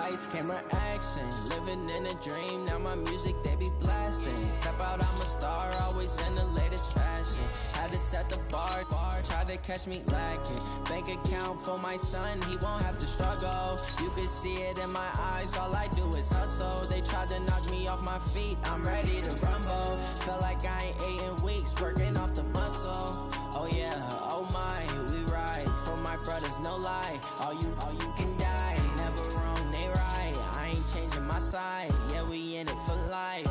lights, camera action. Living in a dream, now my music they be blasting. Step out, I'm a star, always in the latest fashion. Had to set the bar, try to catch me lacking. Bank account for my son, he won't have to struggle. You can see it in my eyes, all I do is hustle. They tried to knock me off my feet, I'm ready to rumble. Feel like I ain't ate in weeks, working off the muscle. Oh yeah, oh my, we ride for my brothers, no lie. All you can die, never wrong, they right. I ain't changing my side, yeah, we in it for life.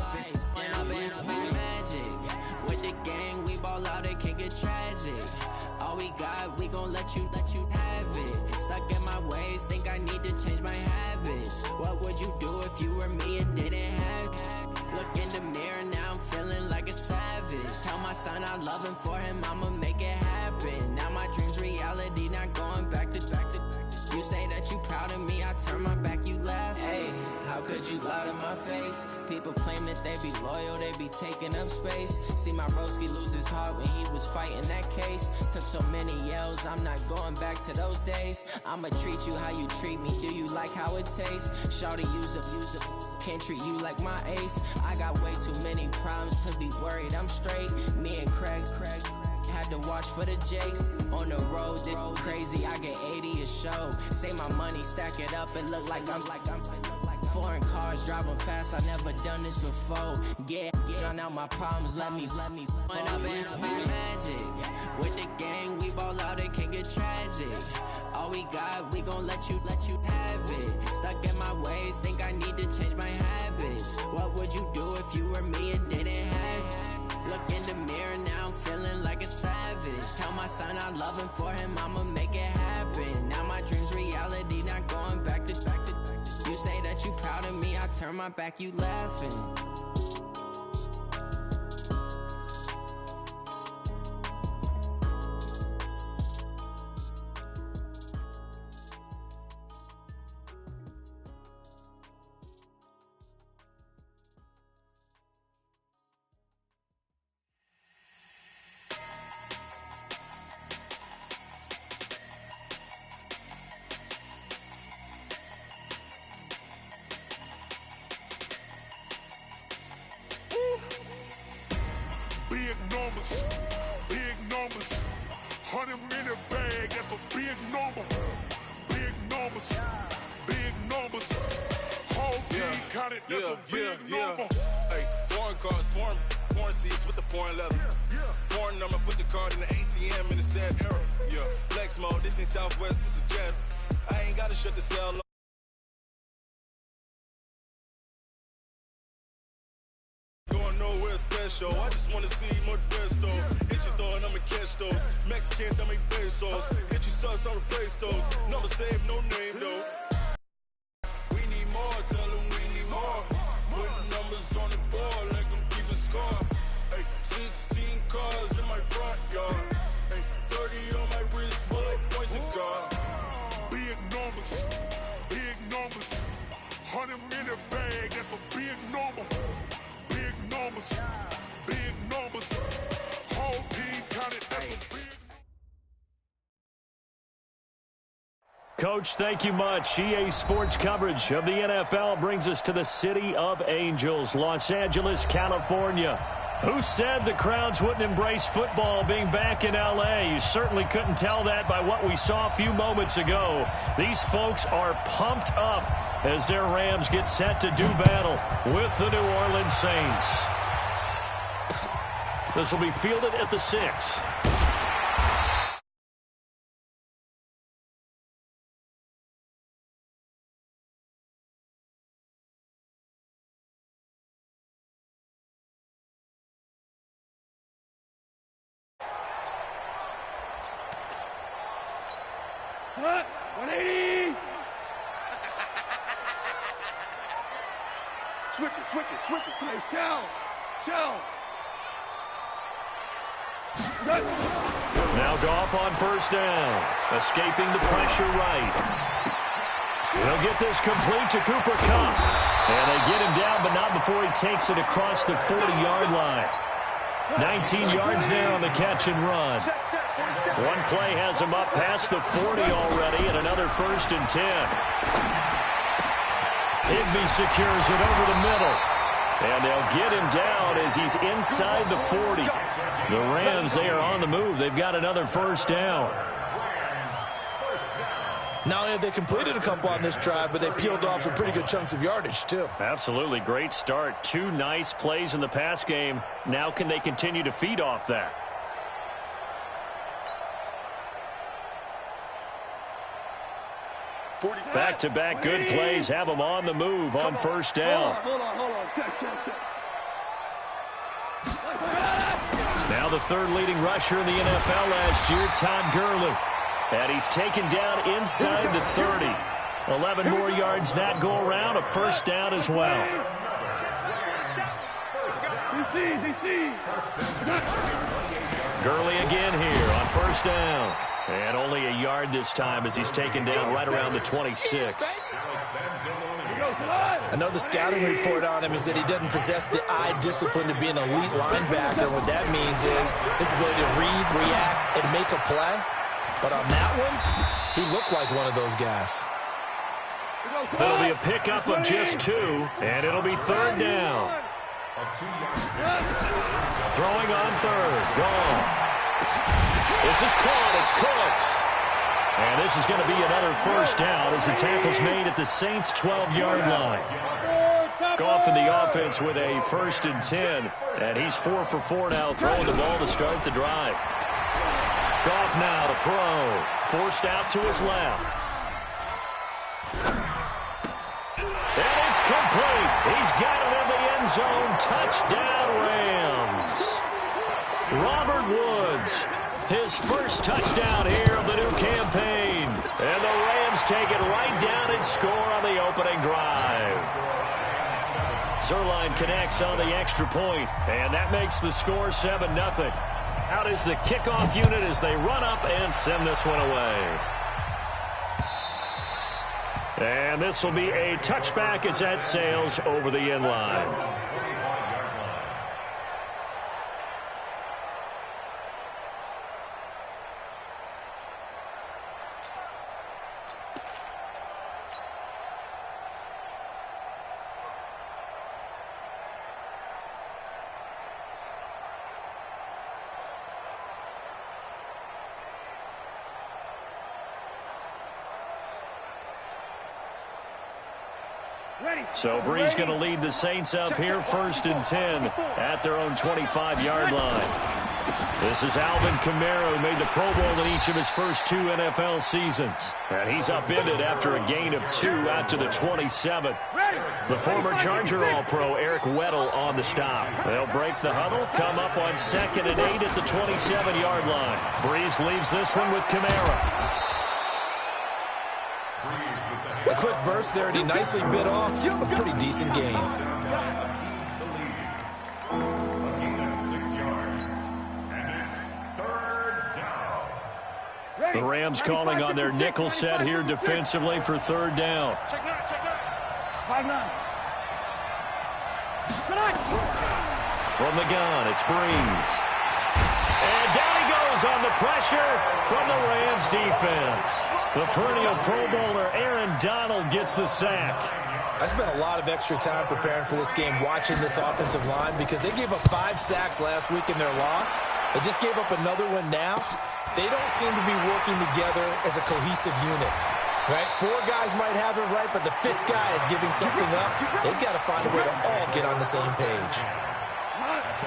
And I've been magic. With the gang, we ball out, it can get tragic. All we got, we gon' let you have it. Stuck in my ways, think I need to change my habits. What would you do if you were me and didn't have it? Look in the mirror, now I'm feeling like a savage. Tell my son I love him, for him I'ma make it happen. Now my dream's reality, not going back to. You say that you proud of me, I turn my back, you laugh. Hey, how could you lie to my face? People claim that they be loyal, they be taking up space. See my broski lose his heart when he was fighting that case. Took so many yells, I'm not going back to those days. I'ma treat you how you treat me, do you like how it tastes? Shawty, use up, can't treat you like my ace. I got way too many problems to be worried, I'm straight. Me and Craig had to watch for the Jakes. On the road, this crazy, I get 80 a show. Say my money, stack it up, it look like I'm foreign cars, driving fast, I never done this before. Get on out my problems, let me When I've been magic. With the gang, we ball out, it can get tragic. All we got, we gon' let you have it. Stuck in my ways, think I need to change my habits. What would you do if you were me and didn't have it? Look in the mirror, now I'm feeling like a savage. Tell my son I love him, for him I'ma make it happen. Now my dream's reality, not going back to. You say that you proud of me, I turn my back, you laughing. Big numbers, 100 minute bag, that's a big number. Big numbers, whole team counted, that's a big number. Hey, foreign cars, foreign seats with the foreign leather. Foreign number, put the card in the ATM in the sad era. Yeah, flex mode, this ain't Southwest, this a jet. I ain't gotta shut the cell off. Going nowhere special, I just wanna see more best though. Hit your throw and I'ma catch those. Mexican, dumb make pesos. Hit your sauce, I'll replace those. Number save, no name though. We need more, tell them we need more. Putting numbers on the board like I'm keeping score. Hey, 16 cars in my front yard. Hey, 30 on my wrist while I point to God. Big numbers, 100 minute bag, that's a big number. Big numbers, whole team counted, that's a big. Coach, thank you much. EA Sports coverage of the NFL brings us to the City of Angels, Los Angeles, California. Who said the crowds wouldn't embrace football being back in L.A.? You certainly couldn't tell that by what we saw a few moments ago. These folks are pumped up as their Rams get set to do battle with the New Orleans Saints. This will be fielded at the 6. What? 180! Switch it. Come on, shell. Now Goff on first down, escaping the pressure right. He'll get this complete to Cooper Kupp. And they get him down, but not before he takes it across the 40-yard line. 19 yards there on the catch and run. One play has him up past the 40 already, and another 1st and 10. Higbee secures it over the middle. And they'll get him down as he's inside the 40. The Rams, they are on the move. They've got another first down. Not only have they completed a couple on this drive, but they peeled off some pretty good chunks of yardage, too. Absolutely great start. 2 nice plays in the pass game. Now can they continue to feed off that? Back-to-back good plays have them on the move on first down. Hold on. Check. Now the third leading rusher in the NFL last year, Todd Gurley. And he's taken down inside the 30. 11 more yards that go around, a first down as well. Gurley again here on first down. And only a yard this time as he's taken down right around the 26. I know the scouting report on him is that he doesn't possess the eye discipline to be an elite linebacker. What that means is his ability to read, react, and make a play. But on that one, he looked like one of those guys. It'll be a pickup of just 2, and it'll be third down. Throwing on third. Goff. This is caught. It's Cooks. And this is going to be another first down as the tackle's made at the Saints' 12-yard line. Goff in the offense with a 1st and 10. And he's 4 for 4 now, throwing the ball to start the drive. Goff now to throw. Forced out to his left. And it's complete. He's got it in the end zone. Touchdown, Rams. Robert Woods, his first touchdown here of the new campaign. And the Rams take it right down and score on the opening drive. Zerline connects on the extra point, and that makes the score 7-0. Out is the kickoff unit as they run up and send this one away. And this will be a touchback as that sails over the end line. So Bree's going to lead the Saints up here 1st and 10 at their own 25-yard line. This is Alvin Kamara, who made the Pro Bowl in each of his first 2 NFL seasons. And he's upended after a gain of 2 out to the 27. The former Charger All-Pro Eric Weddle on the stop. They'll break the huddle, come up on 2nd and 8 at the 27-yard line. Brees leaves this one with Kamara. A quick burst there, and he nicely bit off a pretty decent gain. The Rams calling on their nickel set here defensively for third down. From the gun, it's Brees. And down he goes on the pressure from the Rams defense. The perennial Pro Bowler Aaron Donald gets the sack. I spent a lot of extra time preparing for this game watching this offensive line because they gave up 5 sacks last week in their loss. They just gave up another one now. They don't seem to be working together as a cohesive unit. Right? 4 guys might have it right, but the 5th guy is giving something up. They've got to find a way to all get on the same page.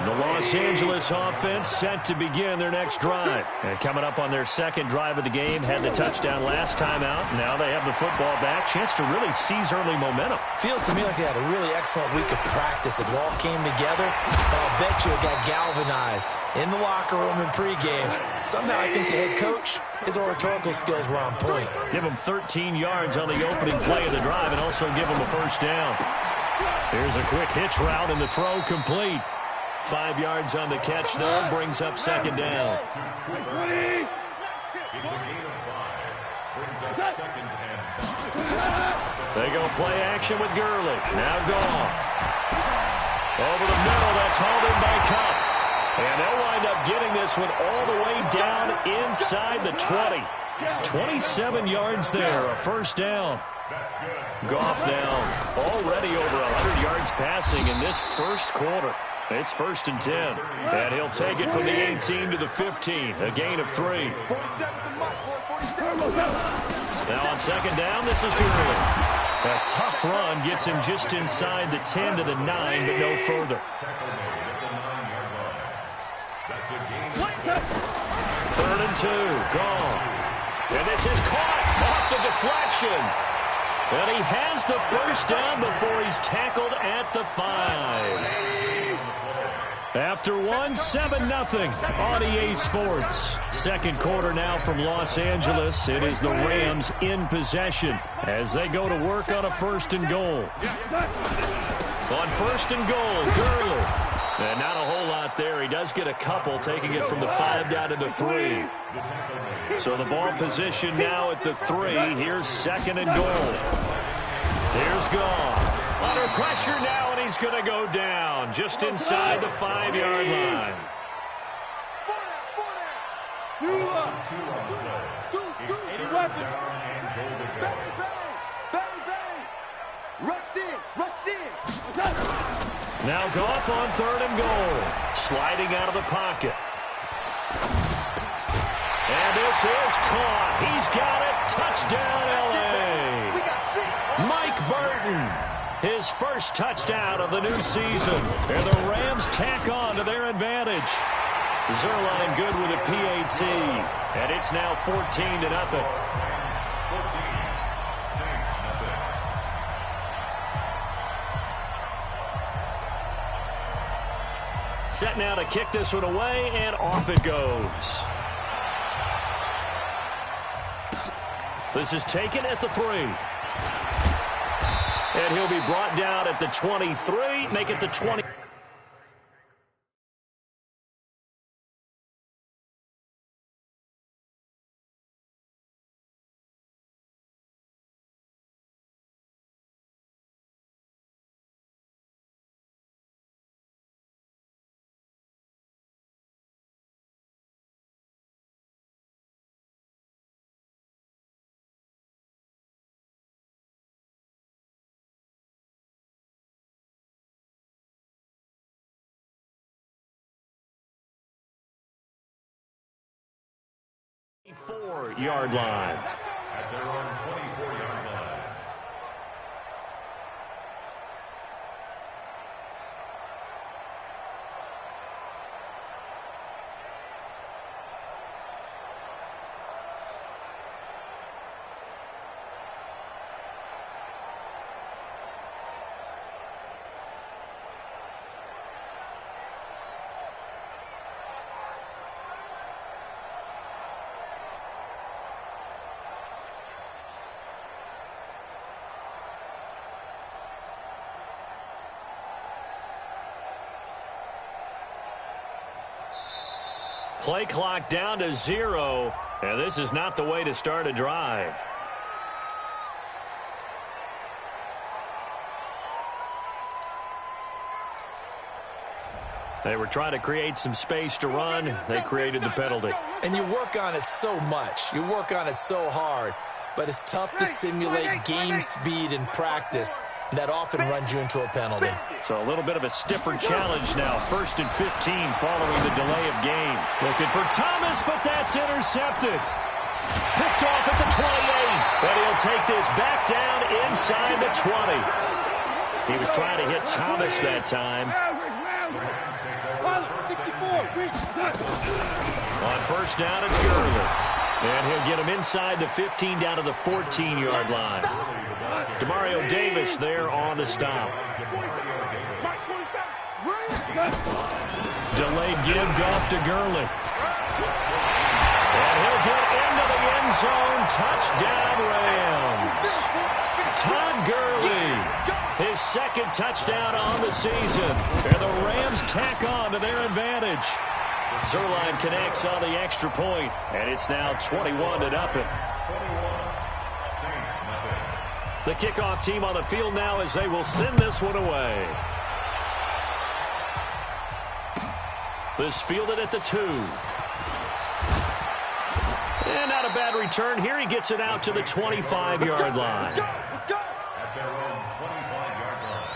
The Los Angeles offense set to begin their next drive. And coming up on their 2nd drive of the game, had the touchdown last time out. Now they have the football back. Chance to really seize early momentum. Feels to me like they had a really excellent week of practice. It all came together. I'll bet you it got galvanized in the locker room in pregame. Somehow I think the head coach, his oratorical skills were on point. Give him 13 yards on the opening play of the drive and also give him a first down. Here's a quick hitch route and the throw complete. 5 yards on the catch, though, brings up 2nd down. They go play action with Gurley. Now Goff. Over the middle, that's hauled in by Cup. And they'll wind up getting this one all the way down inside the 20. 27 yards there, a first down. Goff now already over 100 yards passing in this first quarter. It's 1st and 10. And he'll take it from the 18 to the 15. A gain of 3. Now on 2nd down, this is Gurley. A tough run gets him just inside the 10 to the 9, but no further. 3rd and 2. Goff. And this is caught off the deflection. And he has the first down before he's tackled at the 5. After one, 7-0 on EA Sports. Second quarter now from Los Angeles. It is the Rams in possession as they go to work on a 1st and goal. On 1st and goal, Gurley. And not a whole lot there. He does get a couple, taking it from the 5 down to the 3. So the ball position now at the 3. Here's 2nd and goal. Here's Goff. Under pressure now, and he's going to go down just inside the 5-yard line. Now Goff on 3rd and goal. Sliding out of the pocket. And this is caught. He's got it. Touchdown, L.A. Mike Burton. His first touchdown of the new season. And the Rams tack on to their advantage. Zerline good with a PAT. And it's now 14-0. Set now to kick this one away, and off it goes. This is taken at the 3. And he'll be brought down at the 23, make it the 20. Yard line. At their own 24-yard line. Play clock down to 0, and this is not the way to start a drive. They were trying to create some space to run. They created the penalty. And you work on it so much. You work on it so hard. But it's tough to simulate game speed in practice. That often runs you into a penalty. So a little bit of a stiffer challenge now. 1st and 15 following the delay of game. Looking for Thomas, but that's intercepted. Picked off at the 28. But he'll take this back down inside the 20. He was trying to hit Thomas that time. On 1st down, it's Gurley. And he'll get him inside the 15 down to the 14-yard line. Demario Davis there on the stop. Delayed give, Goff to Gurley. And he'll get into the end zone. Touchdown, Rams. Todd Gurley, his 2nd touchdown on the season. And the Rams tack on to their advantage. Zerline connects on the extra point, and it's now 21-0. The kickoff team on the field now as they will send this one away. This fielded at the 2. And not a bad return here. He gets it out to the 25-yard line. At their own 25-yard line.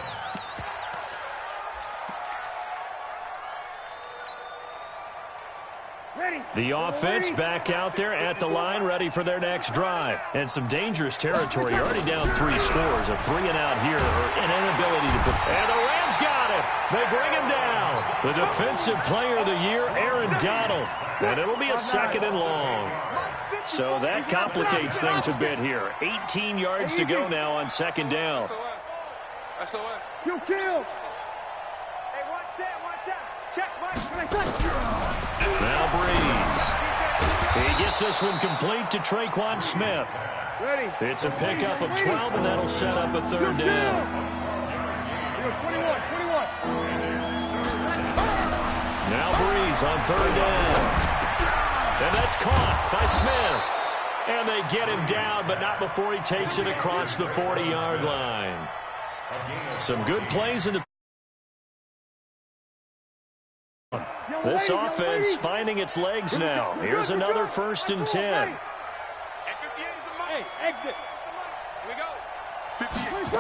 The offense back out there at the line, ready for their next drive. And some dangerous territory. You're already down 3 scores. A 3-and-out here, or an inability to put. And the Rams got it. They bring him down. The defensive player of the year, Aaron Donald. And it'll be a 2nd and long. So that complicates things a bit here. 18 yards to go now on 2nd down. You kill. Now Breeze. He gets this one complete to Traquan Smith. Ready. It's a pickup of 12, and that'll set up a 3rd down. 21. Now Breeze on 3rd down. And that's caught by Smith. And they get him down, but not before he takes it across the 40-yard line. Some good plays in the... This offense finding its legs now. Here's another 1st and 10. Hey, exit. Here we go.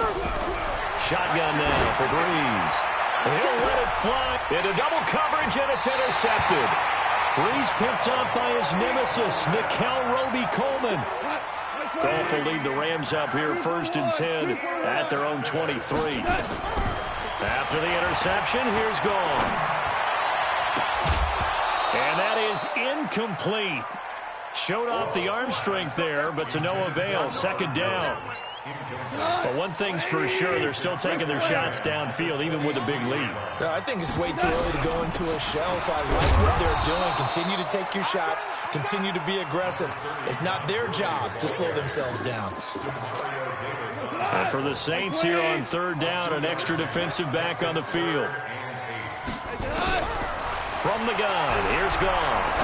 Shotgun now for Breeze. He'll let it fly into double coverage, and it's intercepted. Breeze picked up by his nemesis, Nickel Roby-Coleman. Goff will lead the Rams up here 1st and 10 at their own 23. After the interception, here's Goff. And that is incomplete. Showed off the arm strength there, but to no avail. 2nd down. But one thing's for sure, they're still taking their shots downfield, even with a big lead. I think it's way too early to go into a shell, so I like what they're doing. Continue to take your shots. Continue to be aggressive. It's not their job to slow themselves down. And for the Saints here on 3rd down, an extra defensive back on the field. From the gun, here's Goff.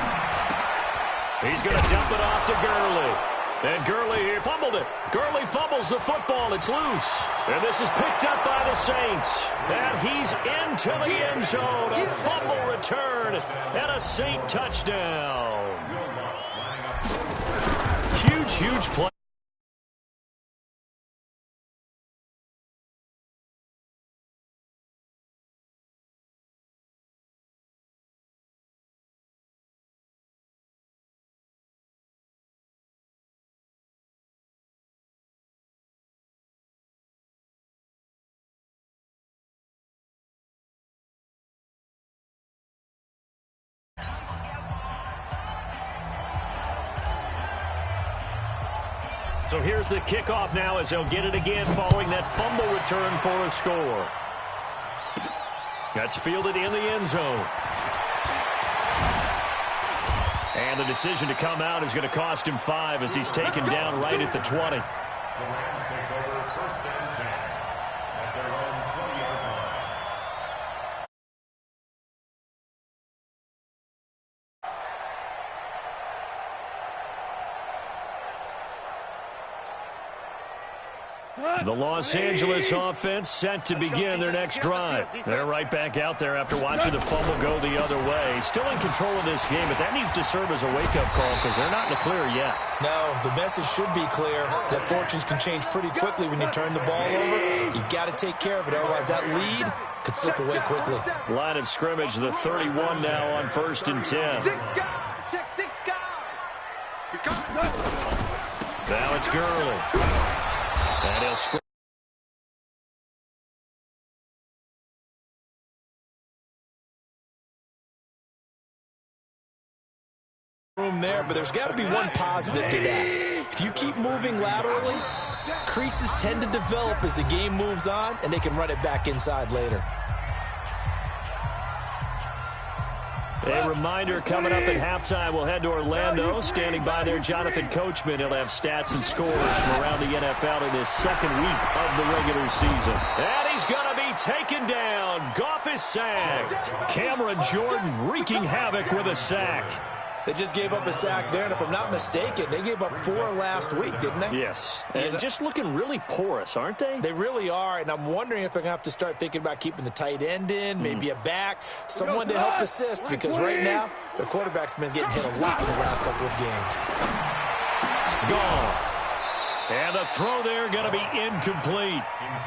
He's going to dump it off to Gurley. And Gurley, he fumbled it. Gurley fumbles the football. It's loose. And this is picked up by the Saints. And he's into the end zone. A fumble return and a Saint touchdown. Huge play. So here's the kickoff now as they'll get it again following that fumble return for a score. That's fielded in the end zone. And the decision to come out is going to cost him 5 as he's taken down right at the 20. The Rams take over 1st and 10 at their own 20-yard line. The Los Angeles offense set to begin their next drive. They're right back out there after watching the fumble go the other way. Still in control of this game, but that needs to serve as a wake-up call because they're not in the clear yet. No, the message should be clear that fortunes can change pretty quickly when you turn the ball over. You've got to take care of it, otherwise that lead could slip away quickly. Line of scrimmage, the 31 now on 1st and 10. Now it's Gurley. And he'll score. Room there, but there's got to be one positive to that. If you keep moving laterally, creases tend to develop as the game moves on, and they can run it back inside later. A reminder coming up at halftime, we'll head to Orlando. Standing by there, Jonathan Coachman. He'll have stats and scores from around the NFL in this 2nd week of the regular season. And he's going to be taken down. Goff is sacked. Cameron Jordan wreaking havoc with a sack. They just gave up a sack there, and if I'm not mistaken, they gave up 4 last week, didn't they? Yes, and just looking really porous, aren't they? They really are, and I'm wondering if they're going to have to start thinking about keeping the tight end in, maybe a back, someone to help assist, because right now, their quarterback's been getting hit a lot in the last couple of games. Goff. And the throw there going to be incomplete.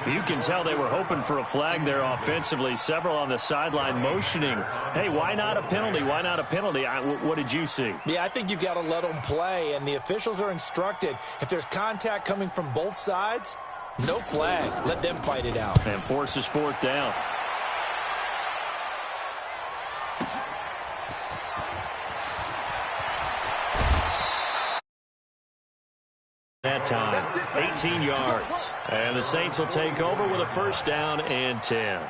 You can tell they were hoping for a flag there offensively. Several on the sideline motioning, hey, why not a penalty? Why not a penalty? What did you see? Yeah, I think you've got to let them play, and the officials are instructed. If there's contact coming from both sides, no flag. Let them fight it out. And forces fourth down. That time, 18 yards. And the Saints will take over with a first down and 10.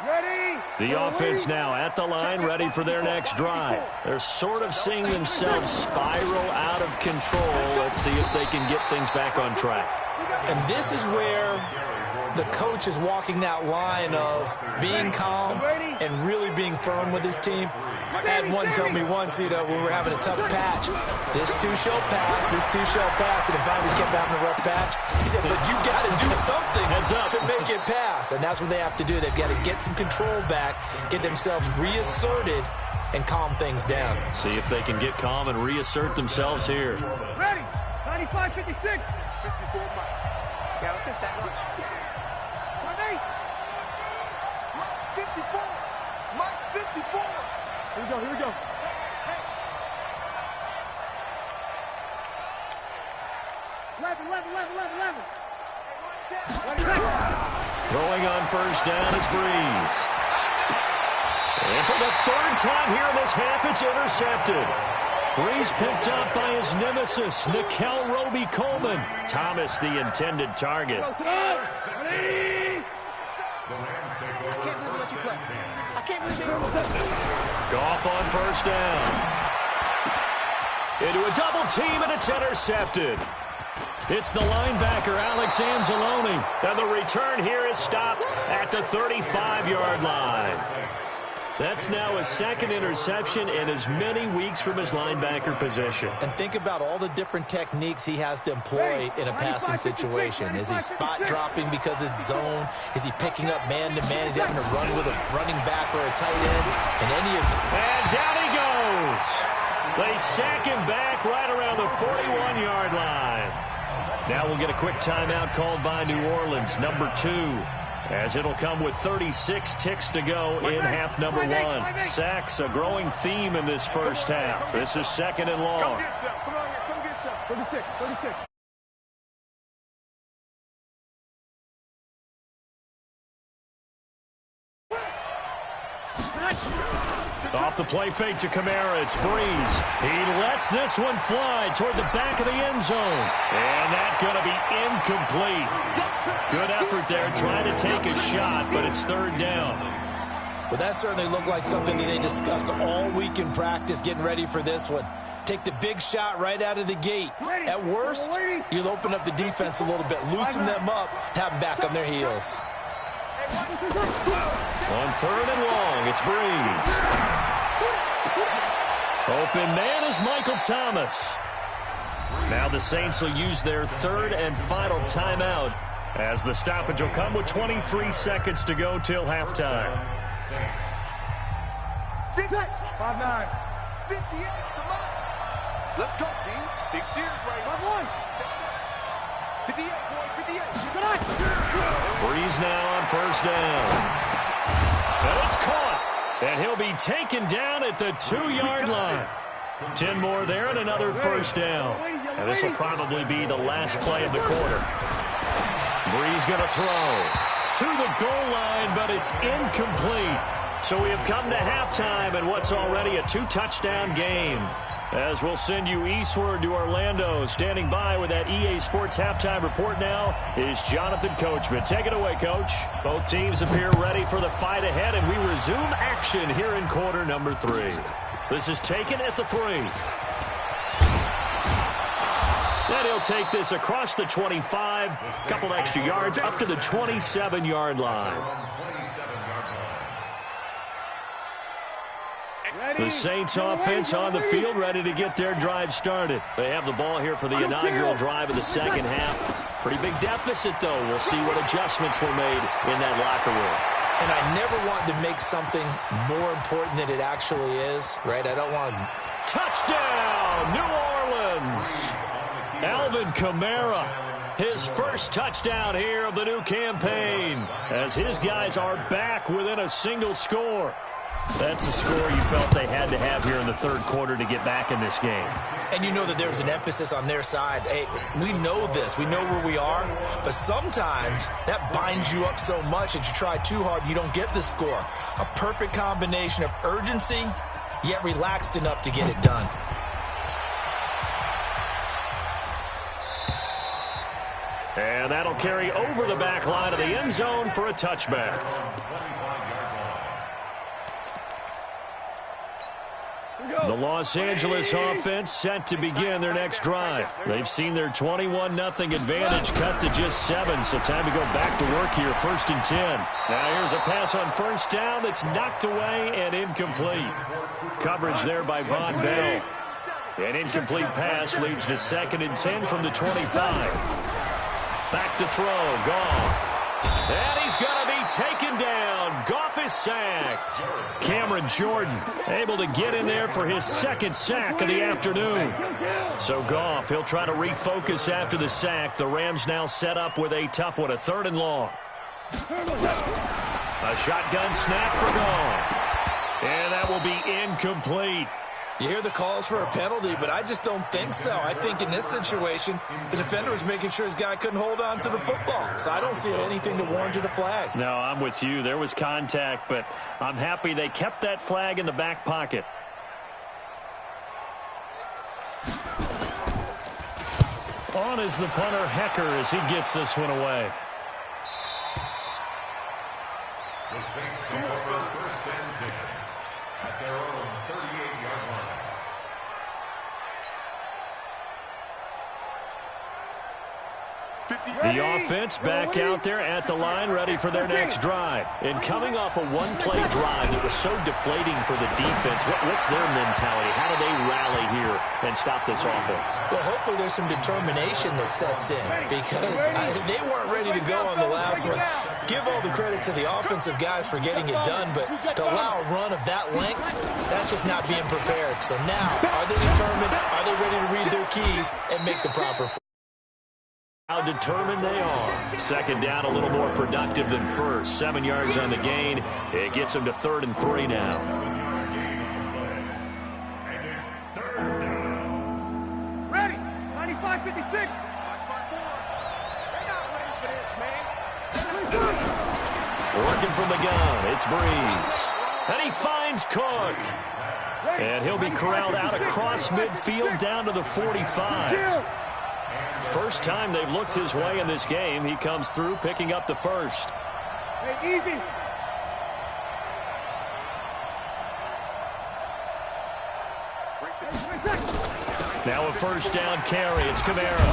Ready? The offense now at the line, ready for their next drive. They're sort of seeing themselves spiral out of control. Let's see if they can get things back on track. And this is where the coach is walking that line of being calm and really being firm with his team. I had one tell me once, when we were having a tough patch, this too shall pass, this too shall pass, and it finally kept having a rough patch. He said, but you got to do something to make it pass, and that's what they have to do. They've got to get some control back, get themselves reasserted, and calm things down. See if they can get calm and reassert themselves here. Ready? 95, 56. 54, Mike. Yeah, let's go sack lunch. Ready? 54. Mike, 54. Here we go, here we go. Hey. 11. Throwing on first down is Breeze. And for the third time here in this half, it's intercepted. Breeze picked up by his nemesis, Nickel Roby-Coleman. Thomas, the intended target. I can't believe we let you play. I can't believe they Goff on first down. Into a double team, and it's intercepted. It's the linebacker, Alex Anzalone. And the return here is stopped at the 35-yard line. That's now his second interception in as many weeks from his linebacker position. And think about all the different techniques he has to employ in a passing situation. Is he spot dropping because it's zone? Is he picking up man-to-man? Is he having to run with a running back or a tight end? And And down he goes. They sack him back right around the 41-yard line. Now we'll get a quick timeout called by New Orleans, number 2. As it'll come with 36 ticks to go in half number 1. Sacks, a growing theme in this first half. This is second and long. Come get some. Come on here, come get some. 36. Off the play fake to Kamara, it's Breeze. He lets this one fly toward the back of the end zone. And that's going to be incomplete. Good effort there, trying to take a shot, but it's third down. Well, that certainly looked like something that they discussed all week in practice getting ready for this one. Take the big shot right out of the gate. At worst, you'll open up the defense a little bit, loosen them up, have them back on their heels. On third and long, it's Breeze. Open man is Michael Thomas. Now the Saints will use their third and final timeout as the stoppage will come with 23 seconds to go till halftime. 5-9. 58, come on. Let's go, D. Big series right. 5-1. 58, boy, 58. Breeze now on first down. And it's caught. And he'll be taken down at the 2-yard line. 10 more there and another first down. And this will probably be the last play of the quarter. Breeze going to throw to the goal line, but it's incomplete. So we have come to halftime in what's already a 2-touchdown game. As we'll send you eastward to Orlando. Standing by with that EA Sports halftime report now is Jonathan Coachman. Take it away, Coach. Both teams appear ready for the fight ahead, and we resume action here in quarter number 3. This is taken at the 3. Then he'll take this across the 25, couple extra yards up to the 27-yard line. The Saints offense on the field, ready to get their drive started. They have the ball here for the inaugural drive of the second half. Pretty big deficit, though. We'll see what adjustments were made in that locker room. And I never want to make something more important than it actually is, right? I don't want to... Touchdown, New Orleans! Alvin Kamara, his first touchdown here of the new campaign, as his guys are back within a single score. That's a score you felt they had to have here in the third quarter to get back in this game. And you know that there's an emphasis on their side. Hey, we know this. We know where we are. But sometimes that binds you up so much that you try too hard, you don't get the score. A perfect combination of urgency, yet relaxed enough to get it done. And that'll carry over the back line of the end zone for a touchback. The Los Angeles offense set to begin their next drive. They've seen their 21-0 advantage cut to just 7, so time to go back to work here, 1st and 10. Now here's a pass on first down that's knocked away and incomplete. Coverage there by Von Bell. An incomplete pass leads to 2nd and 10 from the 25. Back to throw, Goff. And he's going to be taken down. Goff is sacked. Cameron Jordan able to get in there for his 2nd sack of the afternoon. So Goff, he'll try to refocus after the sack. The Rams now set up with a tough one, a 3rd and long. A shotgun snap for Goff. And that will be incomplete. You hear the calls for a penalty, but I just don't think so. I think in this situation, the defender was making sure his guy couldn't hold on to the football. So I don't see anything to warrant the flag. No, I'm with you. There was contact, but I'm happy they kept that flag in the back pocket. On is the punter, Hecker, as he gets this one away. The Saints go over 1st and 10 at their own 38-yard line. The offense back out there at the line, ready for their next drive. And coming off a one-play drive that was so deflating for the defense, what's their mentality? How do they rally here and stop this offense? Well, hopefully there's some determination that sets in, because they weren't ready to go on the last one. Give all the credit to the offensive guys for getting it done, but to allow a run of that length, that's just not being prepared. So now, are they determined? Are they ready to read their keys and make the proper play? How determined they are. 2nd down, a little more productive than first. 7 yards on the gain. It gets them to 3rd and 3 now. And it's 3rd down. Ready. 95-56. They're not ready for this, man. Working from the gun, it's Breeze. And he finds Cook. And he'll be corralled out across midfield down to the 45. First time they've looked his way in this game. He comes through picking up the first. Hey, easy. Now a 1st down carry. It's Kamara.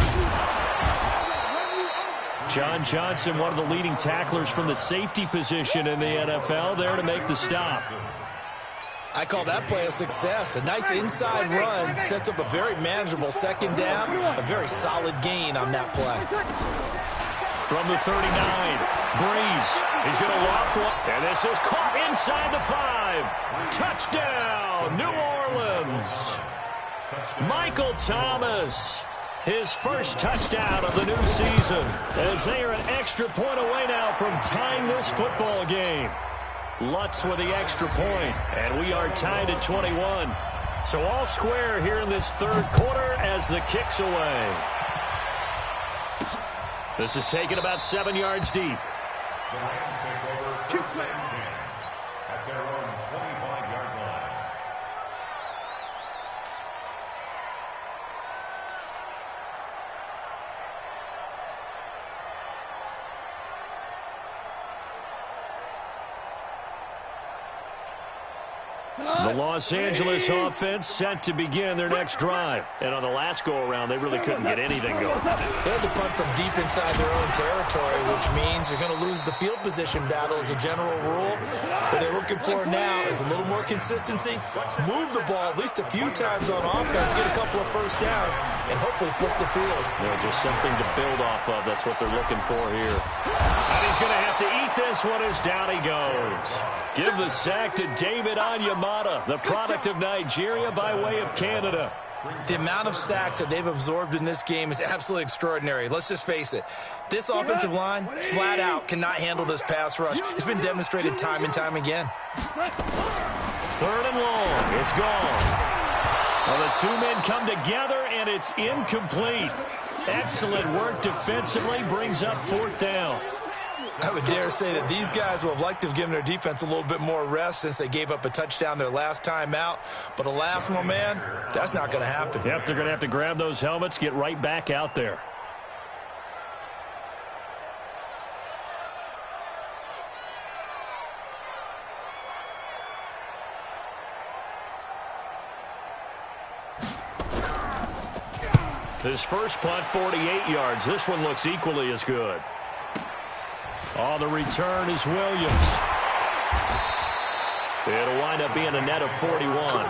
John Johnson, one of the leading tacklers from the safety position in the NFL, there to make the stop. I call that play a success. A nice inside run sets up a very manageable 2nd down. A very solid gain on that play. From the 39, Breeze. He's going to loft one. And this is caught inside the 5. Touchdown, New Orleans. Michael Thomas, his first touchdown of the new season, as they are an extra point away now from tying this football game. Lutz with the extra point, and we are tied at 21. So all square here in this 3rd quarter as the kick's away. This is taken about 7 yards deep. The Rams take over 1st and 10 at their own 25-yard line. The Los Angeles offense set to begin their next drive. And on the last go-around, they really couldn't get anything going. They had to punt from deep inside their own territory, which means they're going to lose the field position battle as a general rule. What they're looking for now is a little more consistency, move the ball at least a few times on offense, get a couple of 1st downs, and hopefully flip the field. Just something to build off of. That's what they're looking for here. And he's going to have to eat this one as down he goes. Give the sack to David Onyemata, the product of Nigeria by way of Canada. The amount of sacks that they've absorbed in this game is absolutely extraordinary. Let's just face it. This offensive line, flat out, cannot handle this pass rush. It's been demonstrated time and time again. 3rd and long. It's gone. Well, the two men come together, and it's incomplete. Excellent work defensively. Brings up 4th down. I would dare say that these guys will have liked to have given their defense a little bit more rest since they gave up a touchdown their last time out. But alas, my man, that's not going to happen. Yep, they're going to have to grab those helmets, get right back out there. His first punt, 48 yards. This one looks equally as good. On the return is Williams. It'll wind up being a net of 41.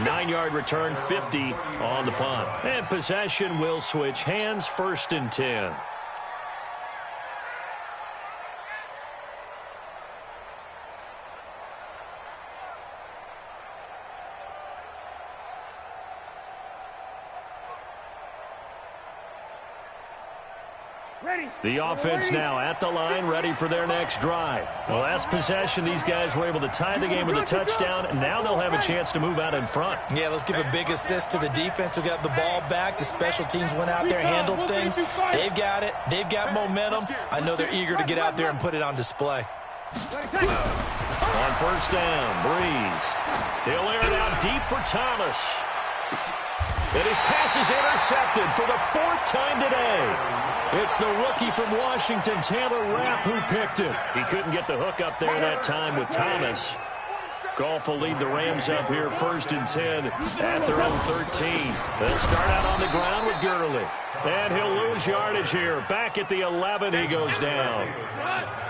9-yard return, 50 on the punt. And possession will switch hands, 1st and 10. The offense now at the line, ready for their next drive. The last possession, these guys were able to tie the game with a touchdown, and now they'll have a chance to move out in front. Yeah, let's give a big assist to the defense who got the ball back. The special teams went out there, handled things. They've got it. They've got momentum. I know they're eager to get out there and put it on display. On 1st down, Breeze. He'll air it out deep for Thomas. And his pass is intercepted for the 4th time today. It's the rookie from Washington, Taylor Rapp, who picked it. He couldn't get the hook up there that time with Thomas. Goff will lead the Rams up here 1st and 10 at their own 13. They'll start out on the ground with Gurley. And he'll lose yardage here. Back at the 11, he goes down.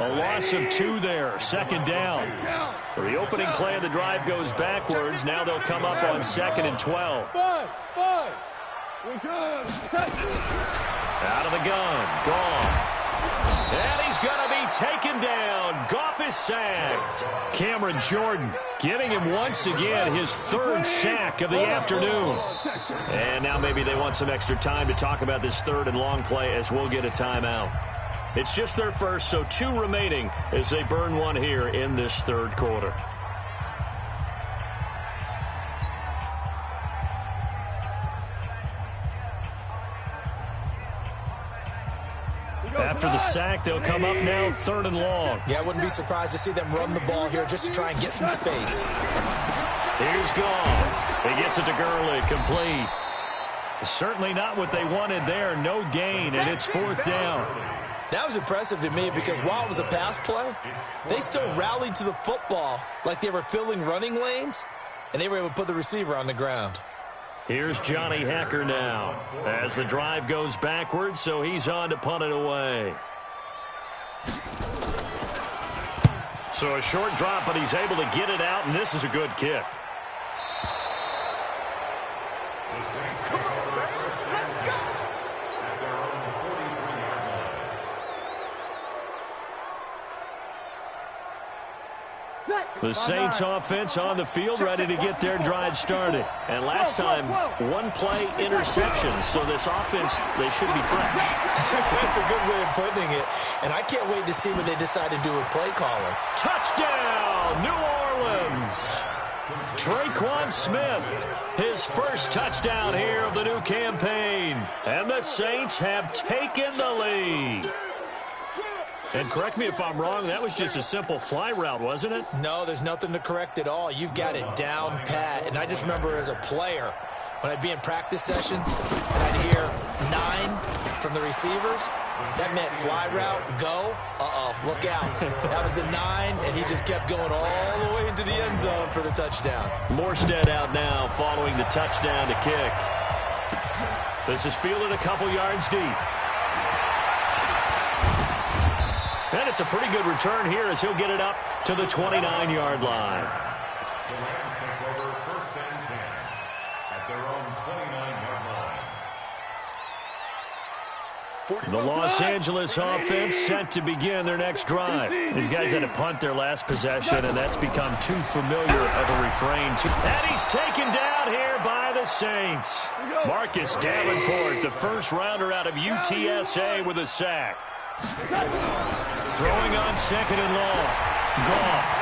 A loss of 2 there, 2nd down. So the opening play of the drive goes backwards. Now they'll come up on 2nd and 12. Out of the gun, Goff. And he's going to be taken down. Goff is sacked. Cameron Jordan getting him once again his 3rd sack of the afternoon. And now maybe they want some extra time to talk about this 3rd and long play as we'll get a timeout. It's just their first, so 2 remaining as they burn one here in this 3rd quarter. After the sack, they'll come up now 3rd and long. Yeah, I wouldn't be surprised to see them run the ball here just to try and get some space. Here's Goff. He gets it to Gurley, complete. Certainly not what they wanted there. No gain, and it's 4th down. That was impressive to me because while it was a pass play, they still rallied to the football like they were filling running lanes, and they were able to put the receiver on the ground. Here's Johnny Hacker now as the drive goes backwards, so he's on to punt it away. So a short drop, but he's able to get it out, and this is a good kick. The Saints offense on the field ready to get their drive started. And last time, 1 play interception. So this offense, they should be fresh. That's a good way of putting it. And I can't wait to see what they decide to do with play calling. Touchdown, New Orleans. Traquan Smith, his first touchdown here of the new campaign. And the Saints have taken the lead. And correct me if I'm wrong, that was just a simple fly route, wasn't it? No, there's nothing to correct at all. You've got it down pat. And I just remember as a player, when I'd be in practice sessions and I'd hear 9 from the receivers, that meant fly route, go, look out. That was the 9, and he just kept going all the way into the end zone for the touchdown. Morstead out now following the touchdown to kick. This is fielded a couple yards deep. And it's a pretty good return here as he'll get it up to the 29-yard line. The Rams take over 1st and 10 at their own 29-yard line. The Los Angeles offense set to begin their next drive. These guys had to punt their last possession, and that's become too familiar of a refrain. And he's taken down here by the the Saints. Marcus Davenport, the first rounder out of UTSA with a sack. Throwing on second and long. Goff.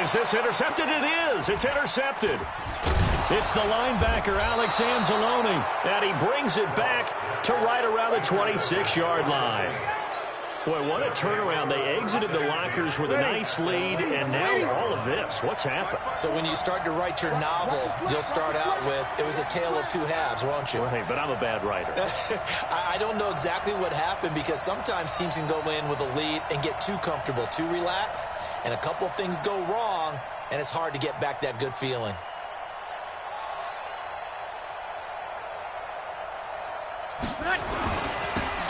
Is this intercepted? It is. It's intercepted. It's the linebacker, Alex Anzalone, and he brings it back to right around the 26-yard line. Boy, what a turnaround. They exited the lockers with a nice lead, and now all of this. What's happened? So when you start to write your novel, you'll start out with, it was a tale of two halves, won't you? Right, but I'm a bad writer. I don't know exactly what happened, because sometimes teams can go in with a lead and get too comfortable, too relaxed, and a couple of things go wrong, and it's hard to get back that good feeling.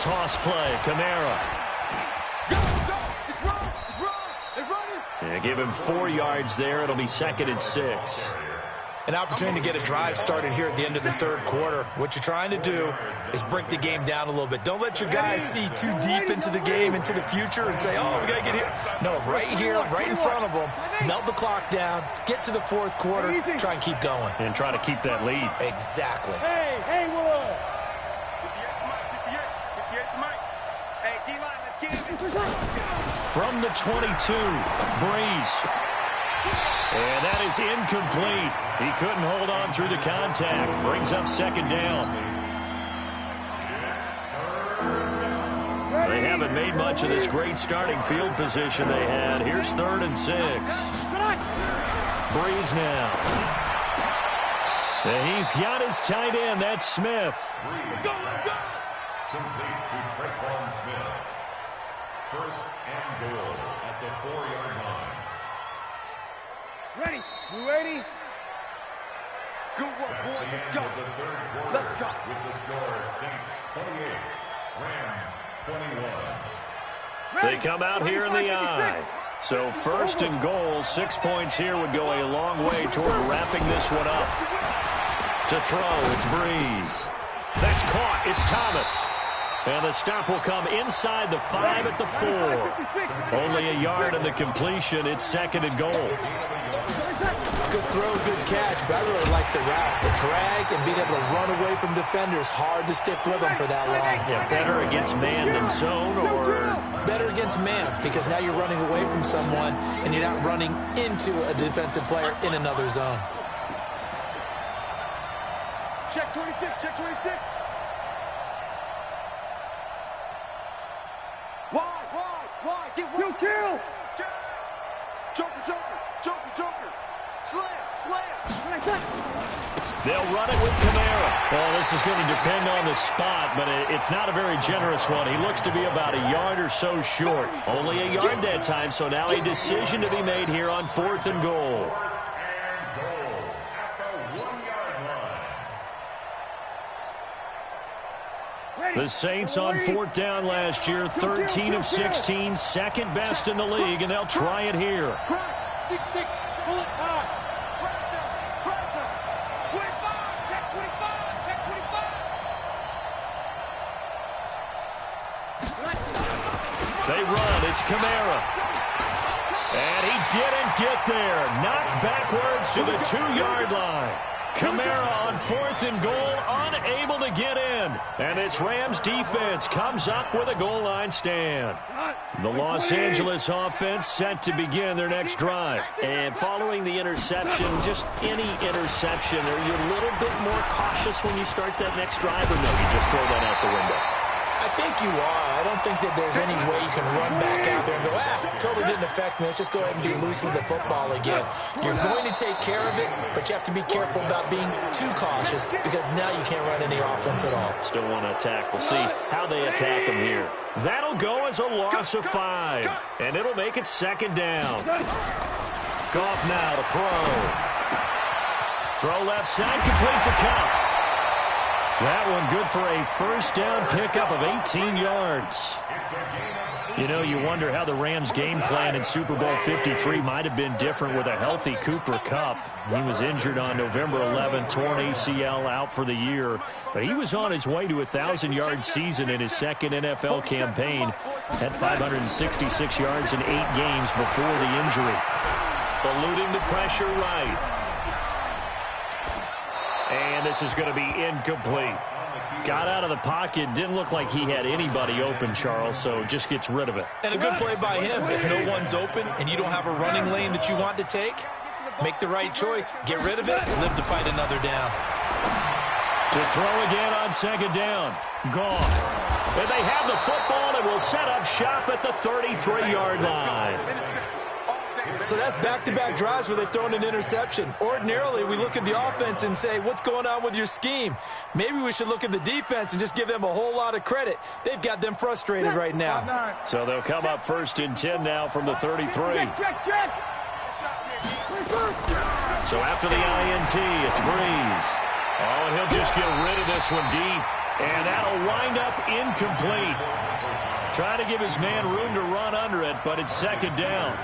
Toss play, Kamara. Yeah, give him 4 yards there. It'll be 2nd and 6. An opportunity to get a drive started here at the end of the third quarter. What you're trying to do is break the game down a little bit. Don't let your guys see too deep into the game, into the future, and say, oh, we got to get here. No, right here, right in front of them. Melt the clock down, get to the fourth quarter, try and keep going. And try to keep that lead. Exactly. Hey, Haywood! 58 to Mike. Hey, D-line, let's get it. From the 22, Breeze. And that is incomplete. He couldn't hold on through the contact. Brings up 2nd down. They haven't made much of this great starting field position they had. Here's 3rd and 6. Breeze now. And he's got his tight end. That's Smith. Complete to Traquan Smith. 1st and goal at the 4-yard line. Ready? You ready? Good work, boys. Let's go. Let's go. With the score, Saints 28, Rams 21. They come out here in the eye. So 1st and goal, 6 points here would go a long way toward wrapping this one up. To throw, it's Breeze. That's caught. It's Thomas. And the stop will come inside the 5 at the 4. Only a yard in the completion. It's 2nd and goal. Good throw, good catch, but I really like the route. The drag and being able to run away from defenders, hard to stick with them for that long. Yeah, better against man than zone, or? Better against man, because now you're running away from someone and you're not running into a defensive player in another zone. Check 26, check 26. Wide, get one. Kill. Joker. Slam. They'll run it with Kamara. Well, this is going to depend on the spot, but it's not a very generous one. He looks to be about a yard or so short. Only a yard that time, so now a decision to be made here on 4th and goal. The Saints on 4th down last year, 13 of 16, 2nd best in the league, and they'll try it here. 6-6, bullet time. 25, check 25. They run, it's Kamara. And he didn't get there. Knocked backwards to the 2-yard line. Kamara on 4th and goal, unable to get in. And this Rams defense comes up with a goal line stand. The Los Angeles offense set to begin their next drive. And following the interception, just any interception, are you a little bit more cautious when you start that next drive, or no, you just throw that out the window? I think you are. I don't think that there's any way you can run back out there and go, totally didn't affect me. Let's just go ahead and be loose with the football again. You're going to take care of it, but you have to be careful about being too cautious, because now you can't run any offense at all. Still want to attack. We'll see how they attack him here. That'll go as a loss of 5, and it'll make it 2nd down. Goff now to throw. Throw left side, complete to Cup. That one good for a 1st down pickup of 18 yards. You know, you wonder how the Rams' game plan in Super Bowl 53 might have been different with a healthy Cooper Kupp. He was injured on November 11th, torn ACL, out for the year. But he was on his way to a 1,000-yard season in his 2nd NFL campaign. Had 566 yards in 8 games before the injury. Eluding the pressure right. this is going to be incomplete. Got out of the pocket. Didn't look like he had anybody open, Charles, so just gets rid of it. And a good play by him. If no one's open and you don't have a running lane that you want to take, make the right choice. Get rid of it. Live to fight another down. To throw again on second down. Gone. And they have the football and will set up shop at the 33-yard line. So that's back-to-back drives where they've thrown an interception. Ordinarily, we look at the offense and say, what's going on with your scheme? Maybe we should look at the defense and just give them a whole lot of credit. They've got them frustrated right now. So they'll come up 1st and 10 now from the 33. So after the INT, it's Breeze. Oh, and he'll just get rid of this one deep. And that'll wind up incomplete. Trying to give his man room to run under it, but it's second down.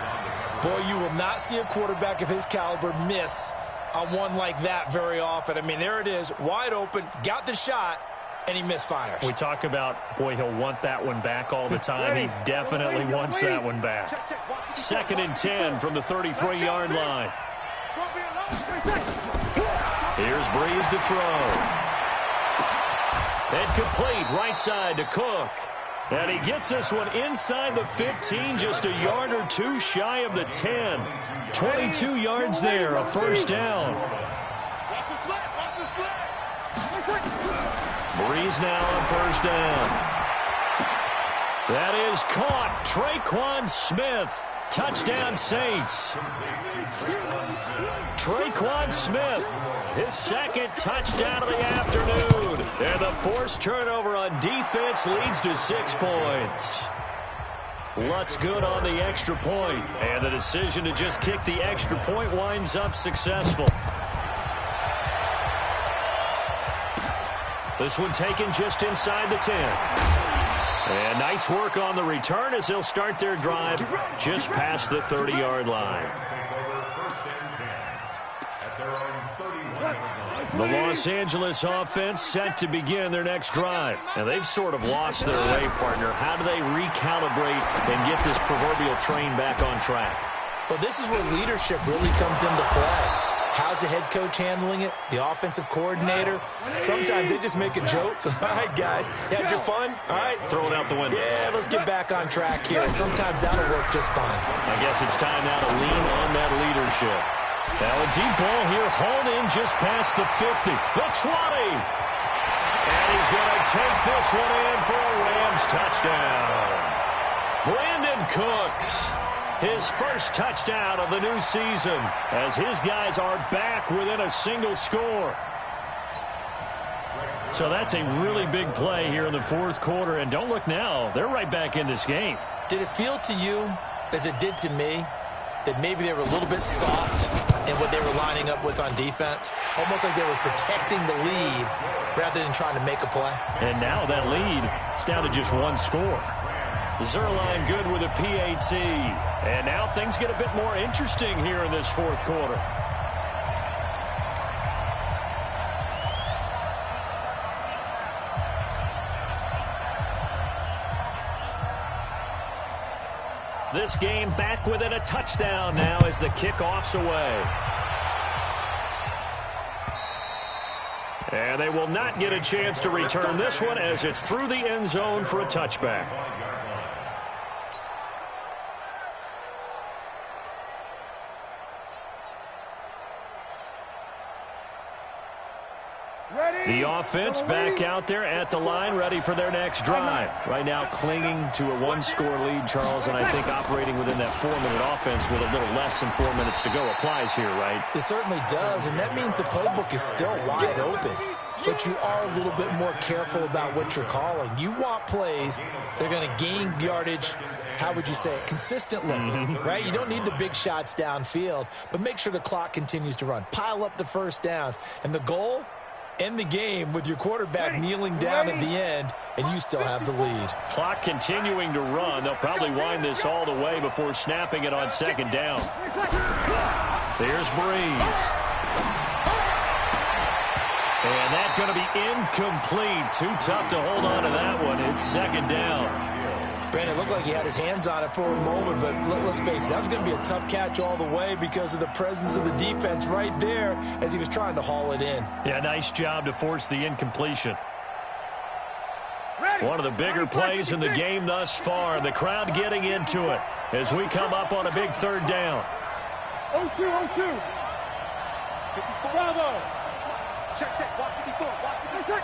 Boy, you will not see a quarterback of his caliber miss on one like that very often. I mean, there it is, wide open, got the shot, and he misfires. We talk about, boy, he'll want that one back all the time. He definitely wants that one back. 2nd and 10 from the 33-yard line. Here's Breeze to throw. And complete right side to Cook. And he gets this one inside the 15, just a yard or two shy of the 10. 22 yards there, a first down. Breeze now on first down. That is caught. Traquan Smith. Touchdown, Saints. Traquan Smith, his 2nd touchdown of the afternoon. And the forced turnover on defense leads to 6 points. Lutz good on the extra point, and the decision to just kick the extra point winds up successful. This one taken just inside the 10. And nice work on the return as they'll start their drive just past the 30-yard line. The Los Angeles offense set to begin their next drive. And they've sort of lost their way, partner. How do they recalibrate and get this proverbial train back on track? Well, this is where leadership really comes into play. How's the head coach handling it? The offensive coordinator? Sometimes they just make a joke. All right, guys, you had your fun? All right. Throw it out the window. Yeah, let's get back on track here. And sometimes that'll work just fine. I guess it's time now to lean on that leadership. Now a deep ball here, hauled in just past the 50. The 20. And he's going to take this one in for a Rams touchdown. Brandon Cooks. His first touchdown of the new season as his guys are back within a single score. So that's a really big play here in the 4th quarter. And don't look now, they're right back in this game. Did it feel to you, as it did to me, that maybe they were a little bit soft in what they were lining up with on defense? Almost like they were protecting the lead rather than trying to make a play. And now that lead is down to just 1 score. Zerline good with a PAT. And now things get a bit more interesting here in this 4th quarter. This game back within a touchdown now as the kickoff's away. And they will not get a chance to return this one as it's through the end zone for a touchback. The offense back out there at the line, ready for their next drive. Right now clinging to a 1-score lead, Charles, and I think operating within that 4-minute offense with a little less than 4 minutes to go applies here, right? It certainly does, and that means the playbook is still wide open. But you are a little bit more careful about what you're calling. You want plays that are going to gain yardage, how would you say it, consistently, right? You don't need the big shots downfield, but make sure the clock continues to run. Pile up the first downs, and the goal, end the game with your quarterback kneeling down at the end, and you still have the lead. Clock continuing to run. They'll probably wind this all the way before snapping it on second down. There's Breeze. And that's going to be incomplete. Too tough to hold on to that one. It's second down. Brandon, it looked like he had his hands on it for a moment, but let's face it, that was going to be a tough catch all the way because of the presence of the defense right there as he was trying to haul it in. Yeah, nice job to force the incompletion. One of the bigger plays in the game thus far. The crowd getting into it as we come up on a big third down. 0-2, 0-2. Bravo. Check, watch 54, watch 54.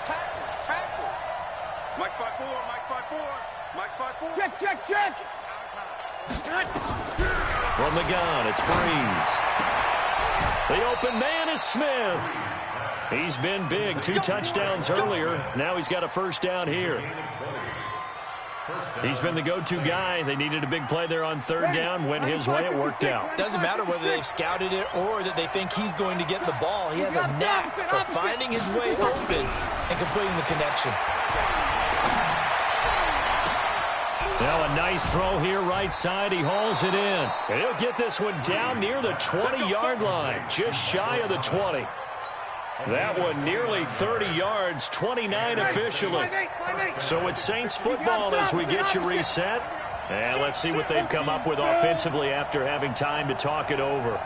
Tackle. Mike 5-4. Check. From the gun, it's Breeze. The open man is Smith. He's been big, 2 touchdowns earlier. Now he's got a first down here. He's been the go-to guy. They needed a big play there on third down. Went his way. It worked out. Doesn't matter whether they've scouted it or that they think he's going to get the ball. He has a knack for finding his way open and completing the connection. Now a nice throw here right side. He hauls it in. And he'll get this one down near the 20-yard line. Just shy of the 20. That one nearly 30 yards, 29 officially. So it's Saints football as we get you reset. And let's see what they've come up with offensively after having time to talk it over.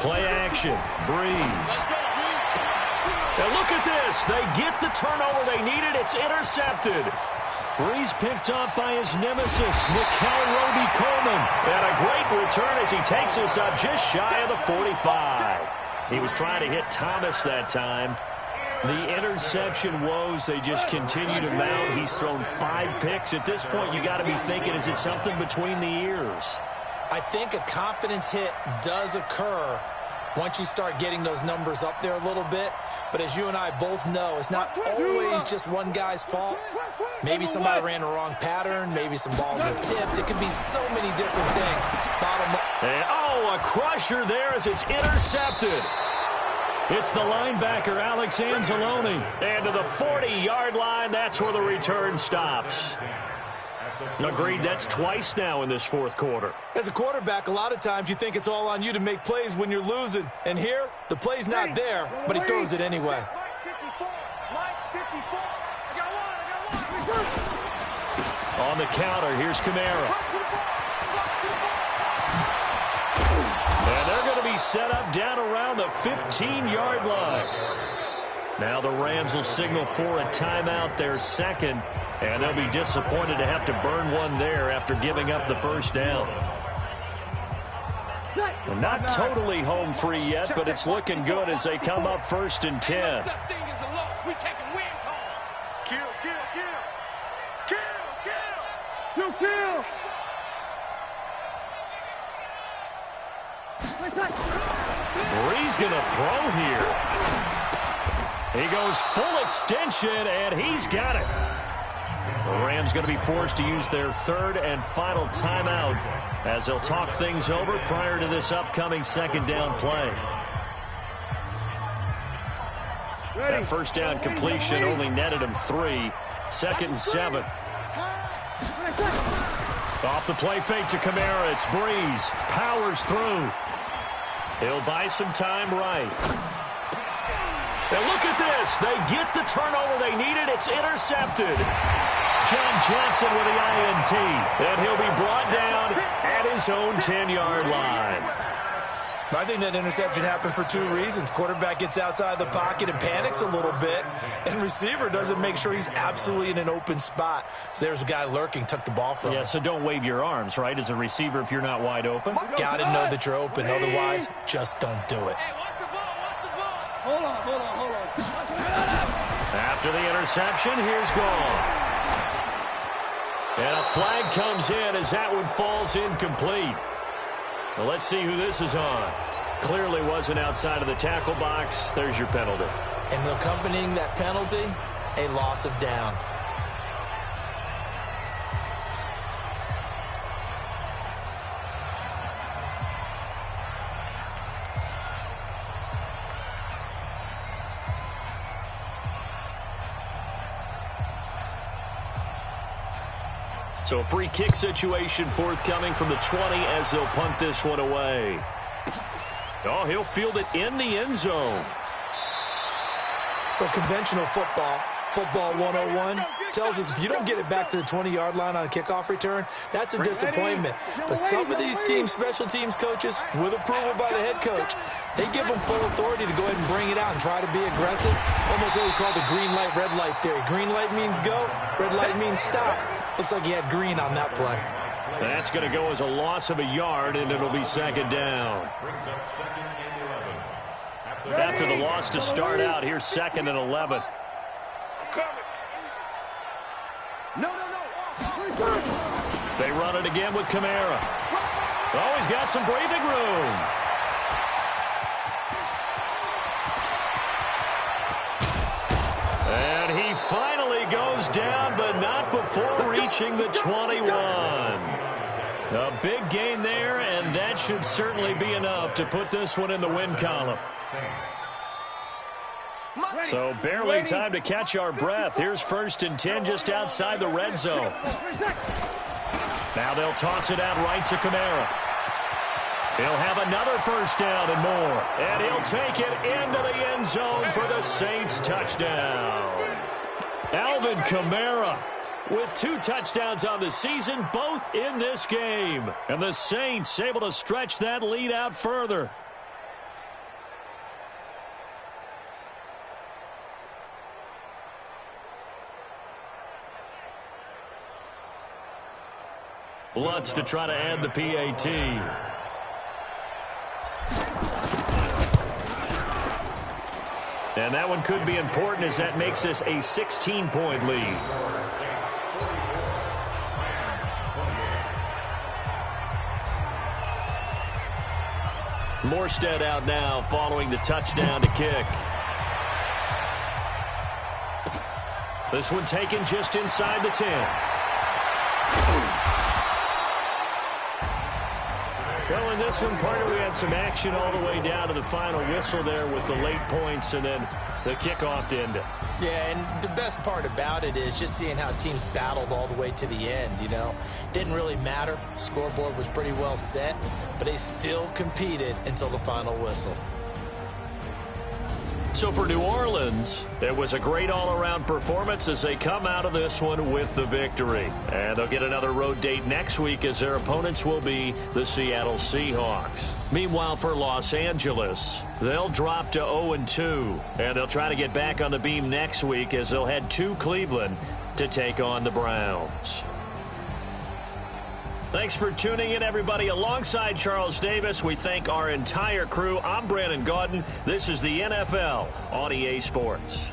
Play action. Breeze. Now look at this. They get the turnover they needed. It's intercepted. Breeze picked off by his nemesis, Nickel Roby-Coleman. And a great return as he takes us up just shy of the 45. He was trying to hit Thomas that time. The interception woes, they just continue to mount. He's thrown 5 picks. At this point, you got to be thinking, is it something between the ears? I think a confidence hit does occur once you start getting those numbers up there a little bit. But as you and I both know, it's not always just one guy's fault. Maybe somebody ran the wrong pattern. Maybe some balls were tipped. It could be so many different things. A crusher there as it's intercepted. It's the linebacker, Alex Anzalone. And to the 40-yard line, that's where the return stops. Agreed, that's twice now in this fourth quarter. As a quarterback, a lot of times you think it's all on you to make plays when you're losing. And here, the play's not there, but he throws it anyway. On the counter, here's Kamara. And they're going to be set up down around the 15-yard line. Now the Rams will signal for a timeout, their second. And they'll be disappointed to have to burn one there after giving up the first down. Well, not totally home free yet, but it's looking good as they come up 1st and 10. Kill. Breeze going to throw here. He goes full extension, and he's got it. The Rams going to be forced to use their 3rd and final timeout as they'll talk things over prior to this upcoming second down play. That first down completion only netted him 3. 2nd and 7. Off the play fake to Kamara. It's Breeze. Powers through. He'll buy some time right. And look at this. They get the turnover they needed. It's intercepted. John Johnson with the INT. And he'll be brought down at his own 10-yard line. I think that interception happened for 2 reasons. Quarterback gets outside the pocket and panics a little bit, and receiver doesn't make sure he's absolutely in an open spot. So there's a guy lurking, took the ball from him. Yeah, so don't wave your arms, right, as a receiver if you're not wide open. Got to know that you're open. Otherwise, just don't do it. Hold on. After the interception, here's Goff. And a flag comes in as that one falls incomplete. Well, let's see who this is on. Clearly wasn't outside of the tackle box. There's your penalty. And accompanying that penalty, a loss of down. So a free kick situation forthcoming from the 20 as they'll punt this one away. Oh, he'll field it in the end zone. But conventional football 101, tells us if you don't get it back to the 20-yard line on a kickoff return, that's a disappointment. But some of these teams, special teams coaches, with approval by the head coach, they give them full authority to go ahead and bring it out and try to be aggressive. Almost what we call the green light, red light theory. Green light means go, red light means stop. Looks like he had green on that play. That's going to go as a loss of a yard, and it'll be second down. After the loss to start out, here's second and 11. They run it again with Kamara. Oh, he's got some breathing room. And he finally goes down, but not before reaching the 21. A big gain there, and that should certainly be enough to put this one in the win column. So barely time to catch our breath. Here's 1st and 10 just outside the red zone. Now they'll toss it out right to Kamara. He'll have another first down and more. And he'll take it into the end zone for the Saints touchdown. Alvin Kamara with 2 touchdowns on the season, both in this game. And the Saints able to stretch that lead out further. Lutz to try to add the PAT. And that one could be important as that makes this a 16-point lead. Morstead out now following the touchdown to kick. This one taken just inside the 10. Well, in this one, partner, we had some action all the way down to the final whistle there with the late points and then the kickoff to end it. Yeah, and the best part about it is just seeing how teams battled all the way to the end, you know. Didn't really matter. Scoreboard was pretty well set, but they still competed until the final whistle. So for New Orleans, it was a great all-around performance as they come out of this one with the victory. And they'll get another road date next week as their opponents will be the Seattle Seahawks. Meanwhile, for Los Angeles, they'll drop to 0-2. And they'll try to get back on the beam next week as they'll head to Cleveland to take on the Browns. Thanks for tuning in, everybody. Alongside Charles Davis, we thank our entire crew. I'm Brandon Gaudin. This is the NFL on EA Sports.